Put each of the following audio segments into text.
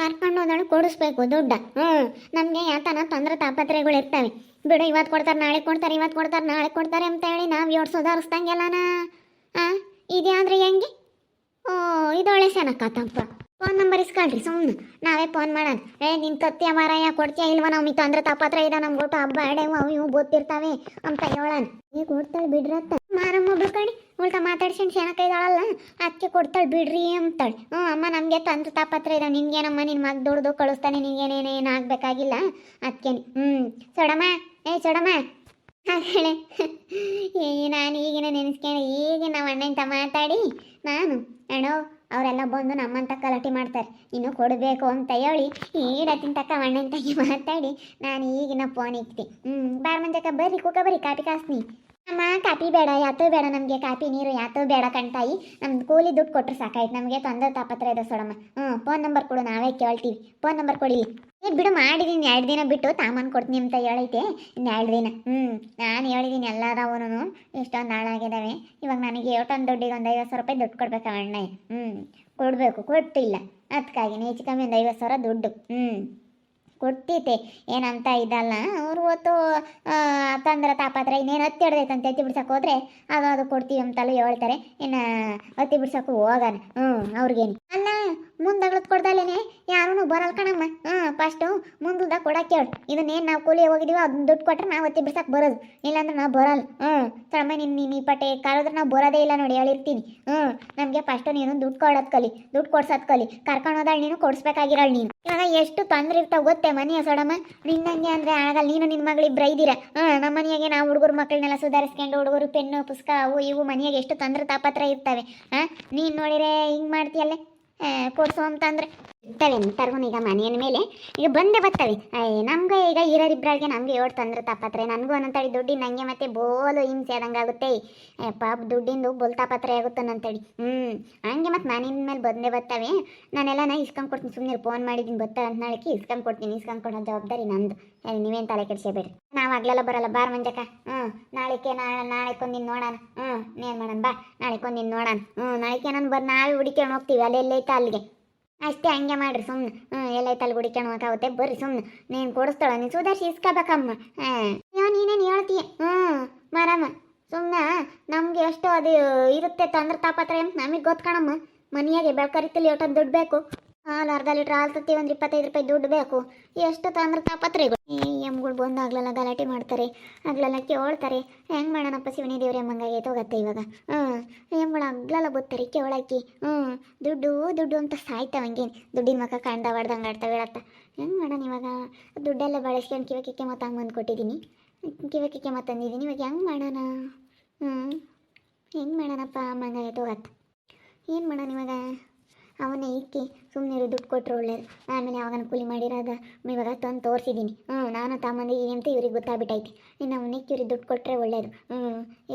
ಕರ್ಕೊಂಡು ಹೋದಳು ಕೊಡಿಸ್ಬೇಕು ದುಡ್ಡ. ನಮಗೆ ಯಾತನ ತೊಂದರೆ ತಾಪತ್ರೆಗಳು ಇರ್ತವೆ. ಬಿಡು, ಇವತ್ತು ಕೊಡ್ತಾರೆ ನಾಳೆ ಕೊಡ್ತಾರೆ, ಇವತ್ತು ಕೊಡ್ತಾರೆ ನಾಳೆ ಕೊಡ್ತಾರೆ ಅಂತ ಹೇಳಿ ನಾವು ಯೋಡ್ಸೋದು ಹರಿಸ್ದಂಗೆಲ್ಲನ. ಇದೇ ಆದರೆ ಹೆಂಗೆ? ಓ, ಇದೊಳ್ಳೆ ಚೆನ್ನಾಗತ್ತಪ್ಪ. ಫೋನ್ ನಂಬರ್ ಇಸ್ಕೊಳ್ರಿ ಸುಮ್ಮನೆ, ನಾವೇ ಫೋನ್ ಮಾಡೋಣ. ನಿನ್ ತತ್ಯ ಮಾರಾಯ ಕೊಡ್ತೀಯ ಇಲ್ವ? ನಾವು ತೊಂದರೆ ತಾಪತ್ರ ಇದೆ, ನಮ್ಗೆ ಒಟ್ಟು ಹಬ್ಬ ಅಡೆವು ಅವು ಇವು ಗೊತ್ತಿರ್ತಾವೆ ಅಂತ ಹೇಳೋಣ. ಈಗ ಕೊಡ್ತಾಳೆ ಬಿಡ್ರತ್ತ ಮಾರಮ್ಮ ಬಿಡ್ಕಣಿ ಉಲ್ಟಾ ಮಾತಾಡ್ಸ್ಕೊಂಡು ಶನಕ ಇದ್ದಾಳಲ್ಲ, ಅದಕ್ಕೆ ಕೊಡ್ತಾಳೆ ಬಿಡ್ರಿ ಅಂತಾಳೆ. ಅಮ್ಮ ನಮಗೆ ತೊಂದರೆ ತಾಪತ್ರ ಇದೆ, ನಿನ್ಗೇನಮ್ಮ ನಿನ್ನ ಮಗ ದುಡ್ದು ಕಳಿಸ್ತಾನೆ, ನಿನ್ಗೇನೇನೇನು ಆಗಬೇಕಾಗಿಲ್ಲ ಅದಕ್ಕೇನೆ. ಸೊಡಮ್ಮ, ಸೊಡಮ್ಮ ಹೇಳೆ. ನಾನು ಈಗಿನ ನೆನೆಸ್ಕೊಂಡು ಈಗಿನ ನಾವು ಅಣ್ಣಂತ ಮಾತಾಡಿ ನಾನು ಅಣ್ಣೋ ಅವರೆಲ್ಲ ಬಂದು ನಮ್ಮಂತ ಗಲಾಟೆ ಮಾಡ್ತಾರೆ, ಇನ್ನು ಕೊಡಬೇಕು ಅಂತ ಹೇಳಿ ಈಡತ್ತಿನ ತಕ್ಕ ಅಣ್ಣಂತಾಗಿ ಮಾತಾಡಿ ನಾನು ಈಗಿನ ಫೋನ್ ಇಕ್ತಿ. ಬಾರ್ ಮಂಜಕ್ಕ ಬರ್ರಿ ಕೂಕ ಬರ್ರಿ, ಕಾಪಿ ಕಾಸ್ನಿ. ಅಮ್ಮ ಕಾಪಿ ಬೇಡ, ಯಾತೂ ಬೇಡ, ನಮಗೆ ಕಾಪಿ ನೀರು ಯಾತೂ ಬೇಡ ಕಣ್ತಾಯಿ, ನಮ್ದು ಕೂಲಿ ದುಡ್ಡು ಕೊಟ್ಟರೆ ಸಾಕಾಯ್ತು, ನಮಗೆ ತೊಂದರೆ ತಾಪತ್ರ ಇದೆ ಸೊಡಮ್ಮ. ಫೋನ್ ನಂಬರ್ ಕೊಡು, ನಾವೇ ಕೇಳ್ತೀವಿ. ಫೋನ್ ನಂಬರ್ ಕೊಡಿ. ಬಿಡು, ಮಾಡಿದೀನಿ 2 ದಿನ ಬಿಟ್ಟು ತಾಮನ್ ಕೊಡ್ತೀನಿ ಅಂತ ಹೇಳೈತೆ. ಇನ್ನು 2 ದಿನ. ನಾನು ಹೇಳಿದ್ದೀನಿ ಎಲ್ಲದವನು ಇಷ್ಟೊಂದು ಹಾಳಾಗಿದ್ದಾವೆ. ಇವಾಗ ನನಗೆ ಏಟೊಂದು ದುಡ್ಡಿಗೆ ಒಂದು 50,000 ರೂಪಾಯಿ ದುಡ್ಡು ಕೊಡ್ಬೇಕು ಅಣ್ಣ. ಕೊಡಬೇಕು, ಕೊಟ್ಟಿಲ್ಲ. ಅದಕ್ಕಾಗಿ ಹೆಚ್ಚು ಕಮ್ಮಿ ಒಂದು 50,000 ದುಡ್ಡು ಕೊಡ್ತೈತೆ, ಏನಂತ ಇದಲ್ಲ. ಅವ್ರು ಹೊತ್ತು ತೊಂದರೆ ತಾಪತ್ರ ಇನ್ನೇನು ಹತ್ತಿ ಹಿಡ್ದೈತಂತ ಎತ್ತಿ ಬಿಡ್ಸಕ್ಕೆ ಹೋದ್ರೆ ಅದು ಕೊಡ್ತೀವಿ ಅಂತಲೂ ಹೇಳ್ತಾರೆ. ಇನ್ನು ಹತ್ತಿ ಬಿಡ್ಸಕ್ಕೂ ಹೋಗೋಣ. ಅವ್ರಿಗೇನು ಅಲ್ಲ, ಮುಂದಾಗ್ಲತ್ ಕೊಡ್ದಲ್ಲೇನೆ ಯಾರೂ ಬರಲ್ಲ ಕಣಮ್ಮ. ಫಸ್ಟು ಮುಂದಾಗ ಕೊಡಕ್ಕೆ ಹೇಳು. ಇದನ್ನೇನು ನಾವು ಕೂಲಿ ಹೋಗಿದ್ದೀವಿ, ಅದನ್ನ ದುಡ್ಡು ಕೊಟ್ಟರೆ ನಾವು ಹತ್ತಿ ಬಿಡ್ಸಕ್ಕೆ ಬರೋದು, ಇಲ್ಲಾಂದ್ರೆ ನಾವು ಬರಲ್ಲ. ತಮ್ಮ ನಿನ್ನ ಈ ಪಟ್ಟೆ ಕಾಲಿದ್ರೆ ನಾವು ಬರೋದೇ ಇಲ್ಲ ನೋಡಿ, ಹೇಳಿರ್ತೀನಿ. ನಮಗೆ ಫಸ್ಟು ನೀನು ದುಡ್ಡು ಕೊಡೋದು ಕಲಿ, ದುಡ್ಡು ಕೊಡ್ಸೋದು ಕಲಿ. ಕರ್ಕೊಂಡು ಹೋದಾಳು ನೀನು, ಕೊಡಿಸ್ಬೇಕಾಗಿರೋಳು ನೀನು. ಇವಾಗ ಎಷ್ಟು ತೊಂದರೆ ಇರ್ತಾವೆ ಗೊತ್ತೇ ಮನೆಯ ಸೊಡಮ್ಮ. ನಿನ್ನಂಗೆ ಅಂದರೆ ಆಗಲ್ಲ, ನೀನು ನಿನ್ನ ಮಗಳಿಬ್ಬರ ಇದ್ದೀರ. ನಮ್ಮ ಮನೆಯಾಗೆ ನಾವು ಹುಡುಗರು ಮಕ್ಕಳನ್ನೆಲ್ಲ ಸುಧಾರಿಸ್ಕೊಂಡು, ಹುಡುಗರು ಪೆನ್ನು ಪುಸ್ತಕ ಅವು ಇವು ಮನೆಯಾಗೆ ಎಷ್ಟು ತೊಂದರೆ ತಾಪತ್ರ ಇರ್ತವೆ. ನೀನು ನೋಡಿರೆ ಹಿಂಗೆ ಮಾಡ್ತೀಯಲ್ಲೇ ಕೊಡ್ಸು ಅಂತಂದ್ರೆ ಇರ್ತವೆ ತರ್ಗುನು. ಈಗ ಮನೆಯ ಮೇಲೆ ಈಗ ಬಂದೇ ಬರ್ತವೆ. ನಮ್ಗೆ ಈಗ ಇರೋರಿಬ್ರಾಳಿಗೆ ನಮಗೆ 7 ತೊಂದರೆ ತಾಪತ್ರೆ, ನನಗೂ ಅನ್ನಂತೇಳಿ ದುಡ್ಡಿನ ನಂಗೆ ಮತ್ತೆ ಬೋಲು ಹಿಂಸೆ ಆದಂಗೆ ಆಗುತ್ತೆ. ಪಾಪ ದುಡ್ಡಿಂದು ಬೋಲ್ ತಾಪತ್ರೆ ಆಗುತ್ತೆ ಅಂತೇಳಿ. ಹಂಗೆ ಮತ್ತು ಮನೆಯ ಮೇಲೆ ಬಂದೇ ಬರ್ತವೆ. ನಾನೆಲ್ಲ ಇಸ್ಕೊಂಡು ಕೊಡ್ತೀನಿ, ಸುಮ್ಮನೆ ಫೋನ್ ಮಾಡಿದ್ದೀನಿ ಬರ್ತಾರೆ ಅಂತ ನಾಳೆಗೆ ಇಸ್ಕೊಂಡು ಕೊಡ್ತೀನಿ. ಇಸ್ಕೊಂಡು ಕೊಡೋ ಜವಾಬ್ದಾರಿ ನಂದು, ನೀವೇನು ತಲೆ ಕೆಡಿಸಬೇಡಿ. ನಾವು ಆಗ್ಲೆಲ್ಲ ಬರಲ್ಲ, ಬಾರ್ ಮಂಜಕ್ಕ. ನಾಳೆಕೊಂದಿನ ನೋಡೋಣ. ಏನು ಮಾಡೋಣ ಬಾ, ನಾಳೆಕೊಂದಿನ ನೋಡೋಣ. ನಾಳೆಗೆ ನಾನು ನಾವೇ ಹುಡುಕೊಂಡು ಹೋಗ್ತೀವಿ, ಅಲ್ಲೆಲ್ಲೈತೆ ಅಲ್ಲಿಗೆ ಅಷ್ಟೇ. ಹಂಗೆ ಮಾಡಿರಿ ಸುಮ್ಮನೆ. ಎಲ್ಲೈತೆ ಅಲ್ಲಿ ಹುಡುಕೊಂಡು ಹೋಗಾಗುತ್ತೆ, ಬರ್ರಿ ಸುಮ್ಮನೆ. ನೀನು ಕೊಡಿಸ್ತಾಳ, ನೀನು ಸುಧಾರಿಸಿ ಇಸ್ಕೋಬೇಕಮ್ಮ. ನೀನೇನು ಹೇಳ್ತೀಯ? ಮಾರಮ್ಮ ಸುಮ್ಮನೆ. ನಮಗೆ ಎಷ್ಟು ಅದು ಇರುತ್ತೆ ತೊಂದರೆ ತಾಪತ್ರ ಅಂತ ನಮಗೆ ಗೊತ್ಕಣಮ್ಮ. ಮನೆಯಾಗೆ ಬೆಳ್ಕರಿತಲ್ಲಿ ಎಷ್ಟೊಂದು ದುಡ್ಡು ಬೇಕು. ಹಾಲು ಅರ್ಧ ಲೀಟ್ರ್ ಹಾಲು ತತ್ತಿ ಒಂದು 25 ರೂಪಾಯಿ ದುಡ್ಡು ಬೇಕು. ಎಷ್ಟು ತೊಂದರೆ ತಾಪತ್ರೆಗಳು. ಎಮ್ಗಳು ಬಂದು ಆಗ್ಲೆಲ್ಲ ಗಲಾಟೆ ಮಾಡ್ತಾರೆ, ಆಗ್ಲೆಲ್ಲ ಕೇಳ್ತಾರೆ. ಹೆಂಗೆ ಮಾಡೋಣಪ್ಪ ಶಿವನಿ ದೇವ್ರೆ ಅಮ್ಮಂಗಾಗೈತೆ ಹೋಗತ್ತೆ ಇವಾಗ. ಎಮ್ಗಳು ಆಗ್ಲೆಲ್ಲ ಬತ್ತಾರೆ ಕೇಳಾಕಿ. ದುಡ್ಡು ದುಡ್ಡು ಅಂತ ಸಾಯ್ತಾವ. ಹಂಗೇನು ದುಡ್ಡಿನ ಮಕ್ಕ ಕಾಣ್ದ ಹೊಡ್ದಂಗೆ ಆಡ್ತಾವೆ ಹೇಳತ್ತ. ಹೆಂಗೆ ಮಾಡೋಣ ಇವಾಗ? ದುಡ್ಡೆಲ್ಲ ಬಳಸ್ಕೊಂಡು ಕಿವಕಿಕ್ಕೆ ಮತ್ತೆ ಹಂಗೆ ಬಂದು ಕೊಟ್ಟಿದ್ದೀನಿ, ಕಿವಕಿಕ್ಕೆ ಮತ್ತೆ ತಂದಿದ್ದೀನಿ. ಇವಾಗ ಹೆಂಗೆ ಮಾಡೋಣ? ಹೆಂಗೆ ಮಾಡೋಣಪ್ಪ? ಅಮ್ಮಂಗಾಗೈತೆ ಹೋಗತ್ತ. ಏನು ಮಾಡೋಣ ಇವಾಗ? ಅವನ್ನೇ ಇಕ್ಕಿ ಸುಮ್ಮನೆ ದುಡ್ಡು ಕೊಟ್ಟರು ಒಳ್ಳೇದು. ಆಮೇಲೆ ಯಾವಾಗ ಕೂಲಿ ಮಾಡಿರೋದ ಇವಾಗ ತಂದು ತೋರಿಸಿದ್ದೀನಿ. ನಾನು ತಮ್ಮಂದಿದ್ದೀನಿ ಅಂತ ಇವ್ರಿಗೆ ಗೊತ್ತಾಗ್ಬಿಟ್ಟೈತಿ. ಇನ್ನು ಅವನಿಕ್ಕೆ ಇವ್ರಿಗೆ ದುಡ್ಡು ಕೊಟ್ಟರೆ ಒಳ್ಳೇದು.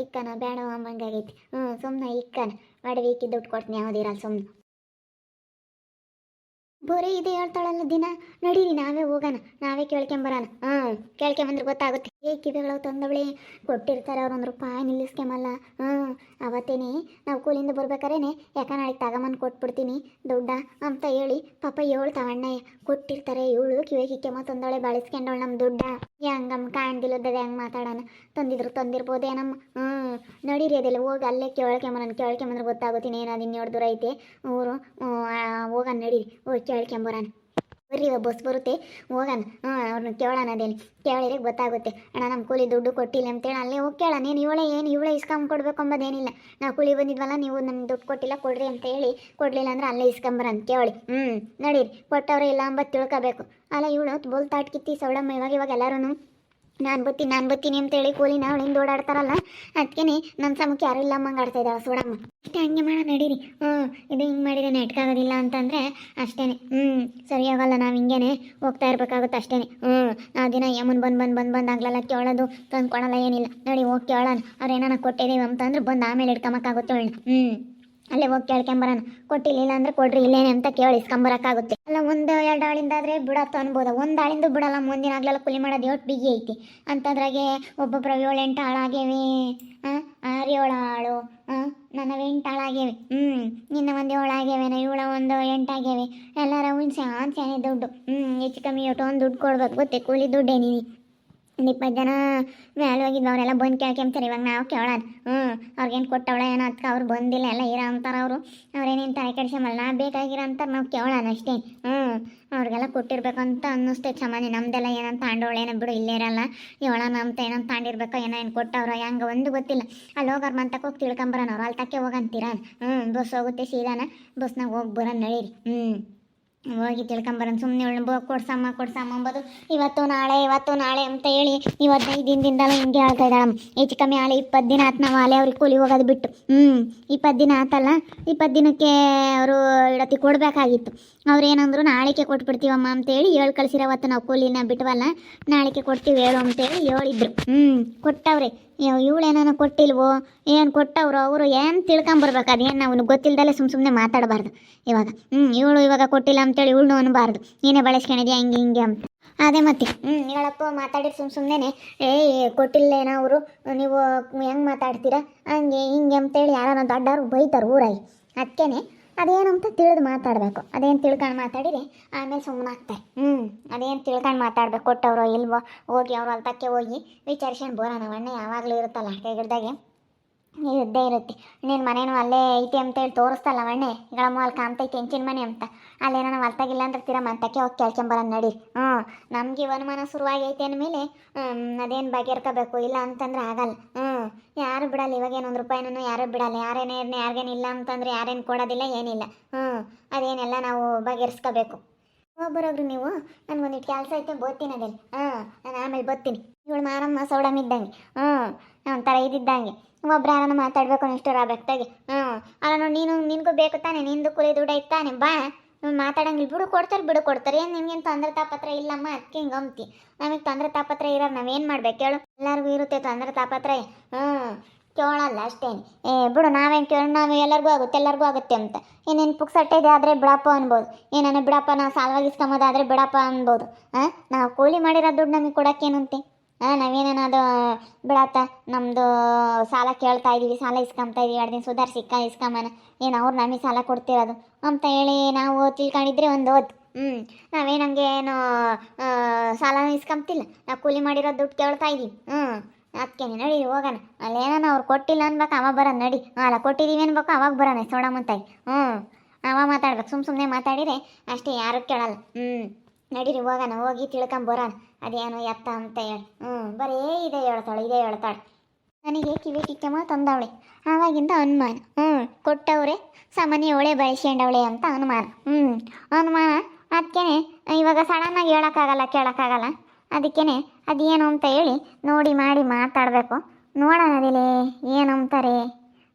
ಇಕ್ಕನ ಬೇಡ ಅಮ್ಮಂಗಾಗೈತಿ. ಸುಮ್ಮನೆ ಇಕ್ಕನ ಒಡವೆ ಇಕ್ಕಿ ದುಡ್ಡು ಕೊಡ್ತೀನಿ, ಯಾವುದಿರಲ್ಲ ಸುಮ್ಮನೆ. ಬರೀ ಇದೆ ಹೇಳ್ತಾಳಲ್ಲ ದಿನ. ನಡೀರಿ ನಾವೇ ಹೋಗೋಣ, ನಾವೇ ಕೇಳ್ಕೊಂಬರೋಣ. ಕೇಳ್ಕೊಂಬಂದ್ರೆ ಗೊತ್ತಾಗುತ್ತೆ. ಕಿವಿಗಳು ತಂದವಳಿ ಕೊಟ್ಟಿರ್ತಾರೆ ಅವ್ರು, 1 ರೂಪಾಯಿ ನಿಲ್ಲಿಸ್ಕೊಂಬಲ್ಲ. ಅವತ್ತೇನೆ ನಾವು ಕೂಲಿಂದ ಬರ್ಬೇಕಾರೇನೆ ಯಾಕ ನಾಳೆಗೆ ತಗೊಂಬಂದು ಕೊಟ್ಬಿಡ್ತೀನಿ ದುಡ್ಡ ಅಂತ ಹೇಳಿ ಪಾಪ 7 ತವಣ್ಣಯ್ಯ ಕೊಟ್ಟಿರ್ತಾರೆ. ಇವಳು ಕಿವಿಗೆ ತಂದವಳೆ ಬಳಸ್ಕೊಂಡವಳು ನಮ್ಮ ದುಡ್ಡ. ಹೆಂಗಮ್ಮ ಕಾಣ್ದಿಲ್ಲದ ಹೆಂಗೆ ಮಾತಾಡೋಣ? ತಂದಿರ್ಬೋದೇನಮ್ಮ. ನಡೀರಿ ಅದೆಲ್ಲ ಹೋಗಿ ಅಲ್ಲೇ ಕೇಳ್ಕೊಂಬಂದ್ರೆ ಗೊತ್ತಾಗುತ್ತೀನಿ. ಏನಾದ್ರು 2 ದೂರ ಐತೆ ಊರು. ಹೋಗೋಣ ನಡೀರಿ, ಹೋಗಿ ಕೇಳ್ಕೊಂಬರೋಣ. ಬರ್ರಿ, ಬಸ್ ಬರುತ್ತೆ ಹೋಗೋಣ. ಅವ್ರನ್ನ ಕೇಳೋಣ. ಅದೇನು ಕೇಳಿದ್ರೆ ಗೊತ್ತಾಗುತ್ತೆ. ಅಣ್ಣ ನಮ್ಮ ಕೂಲಿ ದುಡ್ಡು ಕೊಟ್ಟಿಲ್ಲ ಅಂತೇಳಿ ಅಲ್ಲೇ ಹೋಗಿ ಕೇಳ. ಇವಳೇ ಇಸ್ಕೊಂಡ್ ಕೊಡ್ಬೇಕು ಅಂಬೋದೇನಿಲ್ಲ. ನಾವು ಕೂಲಿ ಬಂದಿದ್ವಲ್ಲ, ನೀವು ನಮ್ಗೆ ದುಡ್ಡು ಕೊಟ್ಟಿಲ್ಲ ಕೊಡ್ರಿ ಅಂತ ಹೇಳಿ, ಕೊಡಲಿಲ್ಲ ಅಂದ್ರೆ ಅಲ್ಲೇ ಇಸ್ಕೊಂಬರಂತ ಕೇಳಿ. ನಡೀರಿ, ಕೊಟ್ಟವ್ರೆ ಇಲ್ಲ ಅಂಬತ್ತು ತಿಳ್ಕೊಬೇಕು. ಅಲ್ಲ ಇವಳು ಬೋಲ್ತಾಟ್ಕಿತ್ತಿ ಸೌಳಮ್ಮ. ಇವಾಗ ಎಲ್ಲರೂ ನಾನು ಬತ್ತೀನಿ ಅಂತೇಳಿ ಕೂಲಿನ ಅವಳಿಂದ ಓಡಾಡ್ತಾರಲ್ಲ, ಅದಕ್ಕೆ ನನ್ನ ಸಮಕ್ಕೆ ಯಾರು ಇಲ್ಲ ಅಮ್ಮಂಗೆ ಆಡ್ತಾ ಇದ್ದಾವೆ ಸೋಡಮ್ಮ. ಅಷ್ಟೇ, ಹಂಗೆ ಮಾಡೋ ನಡೀರಿ. ಇದು ಹಿಂಗೆ ಮಾಡಿದರೆ ನೆಟ್ಕ್ ಆಗೋದಿಲ್ಲ ಅಂತಂದರೆ ಅಷ್ಟೇ. ಸರಿ ಆಗಲ್ಲ, ನಾವು ಹಿಂಗೇನೆ ಹೋಗ್ತಾ ಇರ್ಬೇಕಾಗುತ್ತೆ ಅಷ್ಟೇ. ನಾವು ದಿನ ಯಮನ್ ಬಂದು ಆಗ್ಲೆಲ್ಲ ಕೇಳೋದು ತಂದು ಕೊಡೋಲ್ಲ, ಏನಿಲ್ಲ. ನೋಡಿ ಹೋಗಿ ಕೇಳೋಣ. ಅವ್ರು ಏನಾನ ಕೊಟ್ಟಿದ್ದೀವಿ ಅಂತಂದ್ರೆ ಬಂದು ಆಮೇಲೆ ಇಟ್ಕೊಂಬಕ್ಕಾಗುತ್ತೆ ಅವಳನ್ನ. ಅಲ್ಲೇ ಹೋಗಿ ಕೇಳ್ಕೊಂಬರೋಣ. ಕೊಟ್ಟಿಲ್ಲ ಅಂದ್ರೆ ಕೊಡ್ರಿ, ಇಲ್ಲೇನೆ ಅಂತ ಕೇಳಿ ಇಸ್ಕೊಂಬರಕ್ಕಾಗುತ್ತೆ. ಅಲ್ಲ 1-2 ಆಳಿಂದಾದರೆ ಬಿಡತ್ತು ಅನ್ಬೋದ. 1 ಆಳಿಂದ ಬಿಡಲ್ಲ. ಮುಂದಿನ ಆಗ್ಲೆಲ್ಲ ಕೂಲಿ ಮಾಡೋದು 8 ಬಿಗಿ ಐತಿ ಅಂತಂದ್ರಾಗೆ ಒಬ್ಬೊಬ್ಬರು 7-8 ಆಳಾಗೇವಿ. 6-7 ಆಳು ನನ್ನವು 8 ಹಾಳಾಗ್ಯವೆ. ನಿನ್ನ ಒಂದು 7 ಆಗ್ಯಾವೇನ, ಇವಳ ಒಂದು 8 ಆಗ್ಯಾವೆ. ಎಲ್ಲರ ಹುಣ್ಸೆ ಆನ್ಸೇನೆ ದುಡ್ಡು. ಹೆಚ್ಚು ಕಮ್ಮಿ ಒಂದು ದುಡ್ಡು ಕೊಡ್ಬೇಕು ಗೊತ್ತೇ, ಕೂಲಿ ದುಡ್ಡೇ ನೀನು. 20 ಜನ ಮೇಲೆ ಹೋಗಿದ್ವು, ಅವರೆಲ್ಲ ಬಂದು ಕೇಳ್ಕೊಂತಾರೆ. ಇವಾಗ ನಾವು ಕೇಳೋಣ. ಅವ್ರಿಗೇನು ಕೊಟ್ಟವಳ ಏನೋ ಅದಕ್ಕೆ ಅವ್ರು ಬಂದಿಲ್ಲ, ಎಲ್ಲ ಇರೋ ಅಂತಾರೆ ಅವರು. ಅವ್ರೇನೇನು ತಲೆ ಕೆಡಿಸಮಲ್ಲ, ನಾ ಬೇಕಾಗಿರೋ ಅಂತಾರೆ, ನಾವು ಕೇಳೋಣ ಅಷ್ಟೇ. ಅವ್ರಿಗೆಲ್ಲ ಕೊಟ್ಟಿರ್ಬೇಕಂತ ಅನ್ನಿಸ್ತೈತೆ ಸಾಮಾನ್ಯ. ನಮ್ದೆಲ್ಲ ಏನಂತ ತಾಂಡೋಳೇನೋ ಬಿಡು, ಇಲ್ಲೇ ಇರಲ್ಲ. ಇವಳ ನಮ್ತ ಏನಂತ ತಾಂಡಿರ್ಬೇಕೋ ಏನೋ, ಏನು ಕೊಟ್ಟವ್ರ ಹೆಂಗೆ ಒಂದು ಗೊತ್ತಿಲ್ಲ. ಅಲ್ಲಿ ಹೋಗೋರು ಮಂತಕ್ಕೆ ಹೋಗಿ ತಿಳ್ಕೊಂಬರೋಣ, ಅವ್ರು ಅಲ್ಲಿ ತಕ್ಕೆ ಹೋಗಂತೀರ. ಬಸ್ ಹೋಗುತ್ತೆ ಸೀದಾನ, ಬಸ್ನಾಗ ಹೋಗಿ ಬರೋಣ ನಡೀರಿ. ಹೋಗಿ ತಿಳ್ಕೊಂಬರೋಣ. ಸುಮ್ಮನೆ ಉಳ್ಬೋ ಕೊಡ್ಸಮ್ಮ ಅಂಬೋದು ಇವತ್ತು ನಾಳೆ ಅಂತ ಹೇಳಿ 15 ದಿನದಿಂದಲೂ ಹಿಂಗೆ ಹೇಳ್ತಾ ಇದ್ದಾಳಮ್ಮ. ಹೆಚ್ಚು ಕಮ್ಮಿ ಆಳೆ 20 ದಿನ ಆಯ್ತು ನಾವು ಆಲೆ ಅವ್ರಿಗೆ ಕೂಲಿ ಹೋಗೋದು ಬಿಟ್ಟು. 20 ದಿನ ಆತಲ್ಲ, 20 ದಿನಕ್ಕೆ ಅವರು ಇಡತಿ ಕೊಡಬೇಕಾಗಿತ್ತು. ಅವ್ರು ಏನಂದ್ರು ನಾಳೆಗೆ ಕೊಟ್ಬಿಡ್ತೀವಮ್ಮ ಅಂತೇಳಿ ಹೇಳಿ ಕಳಿಸಿರೋವತ್ತು. ನಾವು ಕೂಲಿನ ಬಿಟ್ಟವಲ್ಲ, ನಾಳೆಗೆ ಕೊಡ್ತೀವಿ ಹೇಳು ಅಂತೇಳಿ ಹೇಳಿದ್ರು. ಕೊಟ್ಟವ್ರೆ. ಇವಳೇನ ಕೊಟ್ಟಿಲ್ವೋ, ಏನು ಕೊಟ್ಟವ್ರು ಅವರು ಏನು ತಿಳ್ಕೊಂಬರ್ಬೇಕು. ಅದೇನು ನಾವು ಗೊತ್ತಿಲ್ದಲ್ಲೇ ಸುಮ್ಮನೆ ಮಾತಾಡಬಾರ್ದು ಇವಾಗ. ಇವಳು ಇವಾಗ ಕೊಟ್ಟಿಲ್ಲ ಅಂತೇಳಿ ಇವಳು ಅನ್ಬಾರ್ದು, ನೀನೇ ಬಳಸ್ಕೊಂಡಿದ್ಯಾ ಹಿಂಗೆ ಅಂತ. ಅದೇ ಮತ್ತೆ ಹೇಳಪ್ಪ ಮಾತಾಡಿರಿ ಸುಮ್ಮನೆ. ಕೊಟ್ಟಿಲ್ಲೇನೋ ಅವರು, ನೀವು ಹೆಂಗೆ ಮಾತಾಡ್ತೀರಾ ಹಂಗೆ ಹಿಂಗೆ ಅಂತೇಳಿ ಯಾರೋ ದೊಡ್ಡವ್ರು ಬೈತಾರೆ ಊರಾಗಿ. ಅದಕ್ಕೇನೆ ಅದೇನಂತ ತಿಳಿದು ಮಾತಾಡಬೇಕು. ಅದೇನು ತಿಳ್ಕೊಂಡು ಮಾತಾಡಿರಿ ಆಮೇಲೆ ಸುಮ್ಮನೆ ಆಗ್ತಾರೆ. ಅದೇನು ತಿಳ್ಕೊಂಡು ಮಾತಾಡ್ಬೇಕು, ಕೊಟ್ಟವ್ರೋ ಇಲ್ವೋ ಹೋಗಿ ಅವ್ರು ಅಲ್ತಕ್ಕೆ ಹೋಗಿ ವಿಚಾರಿಸ್ಕೊಂಡು ಬರೋಣ. ಅಣ್ಣ ಯಾವಾಗಲೂ ಇರುತ್ತಲ್ಲ ಕೈಗಿಡ್ದಾಗೆ ಇದ್ದೇ ಇರುತ್ತೆ. ನೀನು ಮನೇನು ಅಲ್ಲೇ ಐತಿ ಅಂತೇಳಿ ತೋರಿಸ್ತಲ್ಲ ಮಣ್ಣೆ ಗಳಮ್ಮ ಅಲ್ಲಿ ಕಾಣ್ತೈತಿ ಹೆಂಚಿನ ಮನೆ ಅಂತ. ಅಲ್ಲೇನೋ ನಾವು ಅಲ್ತಾಗಿಲ್ಲ ಅಂದ್ರೆ ತೀರ ಮಂತಕ್ಕೆ ಹೋಗಿ ಕೇಳ್ಕೊಂಬರೋಣ ನಡಿ. ನಮಗೆ ಅನುಮಾನ ಶುರುವಾಗೈತೆ ಅಂದಮೇಲೆ ಅದೇನು ಬಗೆಹರ್ಕೋಬೇಕು, ಇಲ್ಲ ಅಂತಂದ್ರೆ ಆಗಲ್ಲ. ಯಾರು ಬಿಡಲ್ಲ. ಇವಾಗೇನು 1 ರೂಪಾಯಿನೂ ಯಾರು ಬಿಡಲ್ಲ. ಯಾರಿಗೇನು ಇಲ್ಲ ಅಂತಂದ್ರೆ ಯಾರೇನು ಕೊಡೋದಿಲ್ಲ, ಏನಿಲ್ಲ. ಅದೇನೆಲ್ಲ ನಾವು ಬಗೆಹರಿಸ್ಕೋಬೇಕು. ಬರೋಗ್ರಿ ನೀವು, ನನಗೊಂದಿಟ್ಟು ಕೆಲಸ ಐತೆ, ಬೋತೀನಿ ಅದಲ್ಲಿ. ನಾನು ಆಮೇಲೆ ಬರ್ತೀನಿ. ಇವಳು ಮಾರಮ್ಮ ಸೌಡಮ್ ಇದ್ದಂಗೆ, ಒಂಥರ ಇದ್ದಿದ್ದಂಗೆ. ಒಬ್ರು ಯಾರನ್ನ ಮಾತಾಡ್ಬೇಕು ಇಷ್ಟರ ಬೆಕ್ತಾಗೆ. ಅಲ್ಲ ನೋಡಿ, ನಿನಗೂ ಬೇಕು ತಾನೆ, ನಿಂದು ಕೂಲಿ ದುಡ್ಡು ಐತೆ ತಾನೆ, ಬಾ ಮಾತಾಡಂಗಿಲ್ಲ. ಬಿಡು ಕೊಡ್ತಾರೆ. ಏನು ನಿಮ್ಗೇನು ತೊಂದರೆ ತಾಪತ್ರ ಇಲ್ಲಮ್ಮ, ಅದಕ್ಕೆ ಹಿಂಗೆ ಅಂಬ್ತಿ. ನಮಗೆ ತೊಂದರೆ ತಾಪತ್ರ ಇರೋರು ನಾವೇನು ಮಾಡ್ಬೇಕು ಹೇಳು? ಎಲ್ಲರಿಗೂ ಇರುತ್ತೆ ತೊಂದರೆ ತಾಪತ್ರ. ಕೇಳಲ್ಲ ಅಷ್ಟೇನು. ಬಿಡು ನಾವೇನು ಕೇಳಿ, ನಾವು ಎಲ್ಲರಿಗೂ ಆಗುತ್ತೆ ಅಂತ. ಏನೇನು ಪುಕ್ಸಟ್ಟೆ ಇದೆ ಆದರೆ ಬಿಡಪ್ಪ ಅನ್ಬೋದು. ಏನಾನ ಬಿಡಪ್ಪ, ನಾವು ಸಾಲವಾಗಿಸ್ಕೊಂಬೋದಾದರೆ ಬಿಡಪ್ಪ ಅನ್ಬೋದು. ನಾವು ಕೂಲಿ ಮಾಡಿರೋ ದುಡ್ಡು ನಮಗೆ ಕೊಡೋಕ್ಕೇನಂತೆ? ನಾವೇನೇನದು ಬಿಡತ್ತ, ನಮ್ಮದು ಸಾಲ ಕೇಳ್ತಾ ಇದ್ದೀವಿ, ಸಾಲ ಇಸ್ಕೊಂತಾ ಇದೀವಿ, 2 ದಿನ ಸುಧಾರಿಸಿ ಇಸ್ಕೊಂಬನ, ಏನು ಅವ್ರು ನಮಗೆ ಸಾಲ ಕೊಡ್ತಿರೋದು ಅಂತ ಹೇಳಿ ನಾವು ತಿಳ್ಕೊಂಡಿದ್ರೆ ಒಂದು ಓದ್. ನಾವೇನಂಗೆ ಏನು ಸಾಲನೂ ಇಸ್ಕೊಂತಿಲ್ಲ, ನಾವು ಕೂಲಿ ಮಾಡಿರೋ ದುಡ್ಡು ಕೇಳ್ತಾ ಇದ್ದೀವಿ. ಅದಕ್ಕೆ ನಡಿ ಹೋಗೋಣ. ಅಲ್ಲೇನೋ ಅವ್ರು ಕೊಟ್ಟಿಲ್ಲ ಅನ್ಬೇಕು, ಅವಾಗ ಬರೋಣ ನಡಿ. ಅಲ್ಲ ಕೊಟ್ಟಿದ್ದೀವಿ ಅನ್ಬೇಕು, ಅವಾಗ ಬರೋಣ ಸೋಡಮ್ಮಂತಾಗಿ. ಅವಾಗ ಮಾತಾಡ್ಬೇಕು. ಸುಮ್ಮನೆ ಮಾತಾಡಿದರೆ ಅಷ್ಟೇ, ಯಾರು ಕೇಳಲ್ಲ. ನಡೀರಿ ಹೋಗೋಣ, ಹೋಗಿ ತಿಳ್ಕೊಂಬರೋಣ ಅದೇನು ಎತ್ತ ಅಂತ ಹೇಳಿ. ಬರೀ ಇದೇ ಹೇಳ್ತಾಳೆ. ನನಗೆ ಕಿವಿ ಕಿಕ್ಕಮ್ಮ ತಂದವಳೆ. ಆವಾಗಿಂದ ಅನುಮಾನ. ಕೊಟ್ಟವ್ರೆ ಸಾಮಾನ್ಯ ಅವಳೆ ಬಳಸ್ಕೊಂಡವಳೆ ಅಂತ ಅನುಮಾನ. ಅನುಮಾನ ಅದಕ್ಕೇನೆ ಇವಾಗ ಸಡನ್ನಾಗಿ ಕೇಳೋಕ್ಕಾಗಲ್ಲ. ಅದಕ್ಕೇನೆ ಅದೇನು ಅಂತ ಹೇಳಿ ನೋಡಿ ಮಾಡಿ ಮಾತಾಡಬೇಕು. ನೋಡೋಣ ಅದಿಲ್ಲಿ ಏನಂತಾರೆ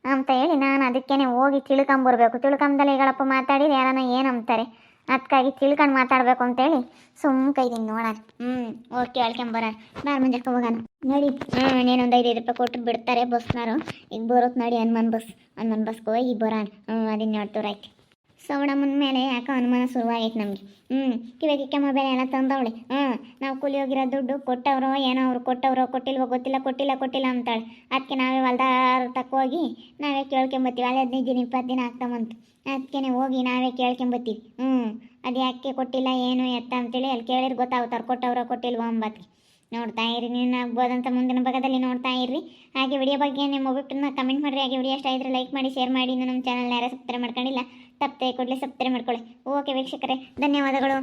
ಅಂತ ಹೇಳಿ ನಾನು ಅದಕ್ಕೇನೆ ಹೋಗಿ ತಿಳ್ಕೊಂಬರ್ಬೇಕು. ತಿಳ್ಕೊಂಬದಲ್ಲೇ ಈಗಳಪ್ಪ ಮಾತಾಡಿದ್ರೆ ಯಾರನ್ನ ಏನಂತಾರೆ, ಅದಕ್ಕಾಗಿ ತಿಳ್ಕೊಂಡು ಮಾತಾಡಬೇಕು ಅಂತೇಳಿ ಸುಮ್ಕೈದೀನಿ. ನೋಡೋಣ. ಹೋಗಿ ಕೇಳ್ಕೊಂಬರೋಣ. ಬಾರ್ ಮುಂಜಾನೆ ಹೋಗೋಣ ನಡಿ. ಇನ್ನೇನೊಂದು 5 ರೂಪಾಯಿ ಕೊಟ್ಟು ಬಿಡ್ತಾರೆ ಬಸ್ನವರು. ಈಗ ಬರೋತ್ ನಡಿ. ಹನುಮಾನ್ ಬಸ್ಗೆ ಹೋಗಿ ಬರೋಣ. ಅದನ್ನ ನೋಡ್ತವ್ರಾಯ್ತು. ಸೌಡಮ್ಮನ ಮೇಲೆ ಯಾಕೋ ಅನುಮಾನ ಶುರುವಾಗೈತೆ ನಮಗೆ. ಕಿವಿಗೆ ಮೊಬೈಲ್ ಎಲ್ಲ ತಂದವಳೆ. ನಾವು ಕೂಲಿ ಹೋಗಿರೋ ದುಡ್ಡು ಕೊಟ್ಟವ್ರೋ ಏನೋ, ಅವ್ರು ಕೊಟ್ಟವ್ರೋ ಕೊಟ್ಟಿಲ್ವೋ ಗೊತ್ತಿಲ್ಲ, ಕೊಟ್ಟಿಲ್ಲ ಅಂತಾಳೆ. ಅದಕ್ಕೆ ನಾವೇ ಹೊಲ್ದಾರ ತಕ್ಕ ಹೋಗಿ ನಾವೇ ಕೇಳ್ಕೊಂಬತ್ತೀವಿ. ಅಲ್ಲಿ 15 ದಿನ 20 ದಿನ ಆಗ್ತಾವಂತ. ಅದಕ್ಕೆ ಹೋಗಿ ನಾವೇ ಕೇಳ್ಕೊಂಬತ್ತೀವಿ. ಅದು ಯಾಕೆ ಕೊಟ್ಟಿಲ್ಲ ಏನು ಎತ್ತ ಅಂತೇಳಿ ಅಲ್ಲಿ ಕೇಳಿದ್ರೆ ಗೊತ್ತಾಗ್ತಾರೆ ಕೊಟ್ಟವ್ರೋ ಕೊಟ್ಟಿಲ್ವೋ ಅಂಬತ್ತಿ. ನೋಡ್ತಾ ಇರಿ, ನೀನು ಆಗ್ಬೋದಂತ ಮುಂದಿನ ಭಾಗದಲ್ಲಿ ನೋಡ್ತಾ ಇರ್ರಿ. ಹಾಗೆ ವಿಡಿಯೋ ಬಗ್ಗೆ ನಿಮ್ಮ ಒಬ್ಬೊಬ್ಬರನ್ನ ಕಮೆಂಟ್ ಮಾಡಿರಿ. ಹಾಗೆ ವಿಡಿಯೋ ಇಷ್ಟ ಆಗಿದ್ರೆ ಲೈಕ್ ಮಾಡಿ, ಶೇರ್ ಮಾಡಿ. ನಮ್ಮ ಚಾನಲ್ ಯಾರು ಸಬ್ಸ್ಕ್ರೈಬ್ ಮಾಡ್ಕೊಂಡಿಲ್ಲ ತಪ್ಪದೆ ಕೂಡಲೇ ಸಬ್ಸ್ಕ್ರೈಬ್ ಮಾಡ್ಕೊಳ್ಳಿ. ಓಕೆ ವೀಕ್ಷಕರೇ, ಧನ್ಯವಾದಗಳು.